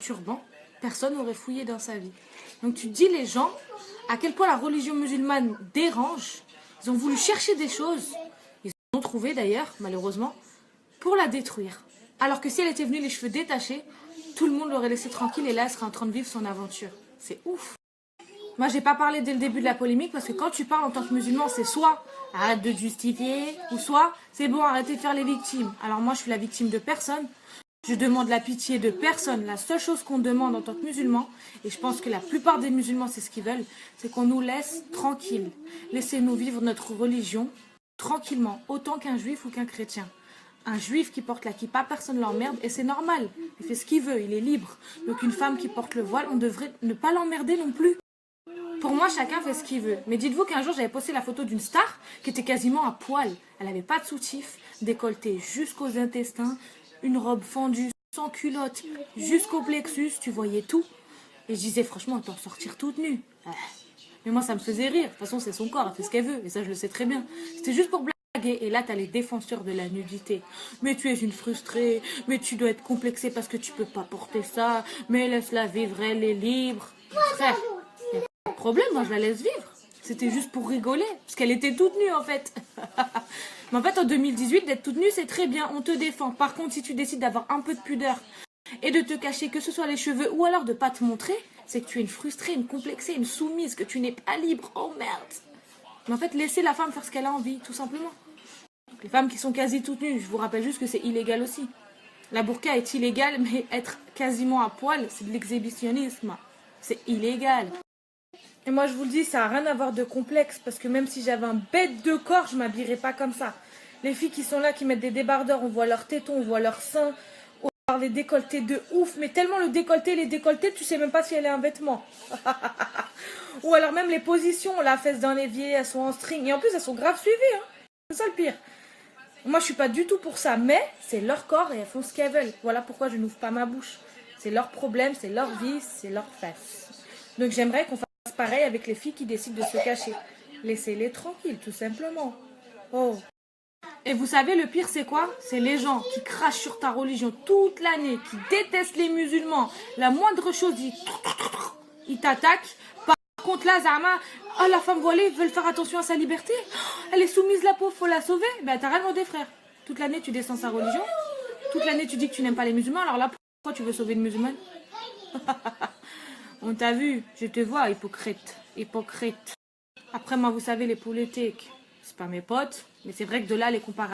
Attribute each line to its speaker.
Speaker 1: turban, personne n'aurait fouillé dans sa vie. Donc tu dis les gens à quel point la religion musulmane dérange. Ils ont voulu chercher des choses, ils ont trouvé d'ailleurs, malheureusement, pour la détruire. Alors que si elle était venue les cheveux détachés, tout le monde l'aurait laissé tranquille et là, elle serait en train de vivre son aventure. C'est ouf. Moi, j'ai pas parlé dès le début de la polémique parce que quand tu parles en tant que musulman, c'est soit arrête de te justifier, ou soit c'est bon, arrêtez de faire les victimes. Alors moi, je suis la victime de personne. Je demande la pitié de personne. La seule chose qu'on demande en tant que musulman, et je pense que la plupart des musulmans, c'est ce qu'ils veulent, c'est qu'on nous laisse tranquilles. Laissez-nous vivre notre religion tranquillement, autant qu'un juif ou qu'un chrétien. Un juif qui porte la kippa, personne ne l'emmerde et c'est normal. Il fait ce qu'il veut, il est libre. Donc une femme qui porte le voile, on devrait ne pas l'emmerder non plus. Pour moi, chacun fait ce qu'il veut. Mais dites-vous qu'un jour, j'avais posté la photo d'une star qui était quasiment à poil. Elle n'avait pas de soutif, décolleté jusqu'aux intestins, une robe fendue, sans culotte, jusqu'au plexus, tu voyais tout. Et je disais, franchement, autant sortir toute nue. Mais moi, ça me faisait rire. De toute façon, c'est son corps, elle fait ce qu'elle veut. Et ça, je le sais très bien. C'était juste pour blaguer. Et là, t'as les défenseurs de la nudité. Mais tu es une frustrée. Mais tu dois être complexée parce que tu peux pas porter ça. Mais laisse-la vivre, elle est libre. Frère, y a pas de problème, moi, je la laisse vivre. C'était juste pour rigoler. Parce qu'elle était toute nue, en fait. Mais en fait, en 2018, d'être toute nue, c'est très bien. On te défend. Par contre, si tu décides d'avoir un peu de pudeur et de te cacher, que ce soit les cheveux ou alors de pas te montrer, c'est que tu es une frustrée, une complexée, une soumise, que tu n'es pas libre. Oh merde. Mais en fait, laissez la femme faire ce qu'elle a envie, tout simplement. Les femmes qui sont quasi toutes nues, je vous rappelle juste que c'est illégal aussi. La burqa est illégale, mais être quasiment à poil, c'est de l'exhibitionnisme. C'est illégal. Et moi, je vous le dis, ça n'a rien à voir de complexe, parce que même si j'avais un bête de corps, je ne m'habillerais pas comme ça. Les filles qui sont là, qui mettent des débardeurs, on voit leurs tétons, on voit leurs seins, on voit les décolletés de ouf, mais tellement le décolleté, les décolletés, tu sais même pas si elle est un vêtement. Ou alors même les positions, la fesse d'un évier, elles sont en string, et en plus elles sont grave suivies, hein. C'est ça le pire. Moi, je suis pas du tout pour ça, mais c'est leur corps et elles font ce qu'elles veulent. Voilà pourquoi je n'ouvre pas ma bouche. C'est leur problème, c'est leur vie, c'est leur face. Donc j'aimerais qu'on fasse pareil avec les filles qui décident de se cacher. Laissez-les tranquilles, tout simplement. Oh. Et vous savez, le pire, c'est quoi? C'est les gens qui crachent sur ta religion toute l'année, qui détestent les musulmans. La moindre chose, ils t'attaquent. Par contre, là, Zama, oh, la femme voilée, veulent faire attention à sa liberté. Elle est soumise, la pauvre, faut la sauver. Ben, t'as rien demandé, frère. Toute l'année, tu descends sa religion. Toute l'année, tu dis que tu n'aimes pas les musulmans. Alors là, pourquoi tu veux sauver une musulmane? On t'a vu, je te vois, hypocrite. Hypocrite. Après, moi, vous savez, les politiques, c'est pas mes potes. Mais c'est vrai que de là, les comparaisons.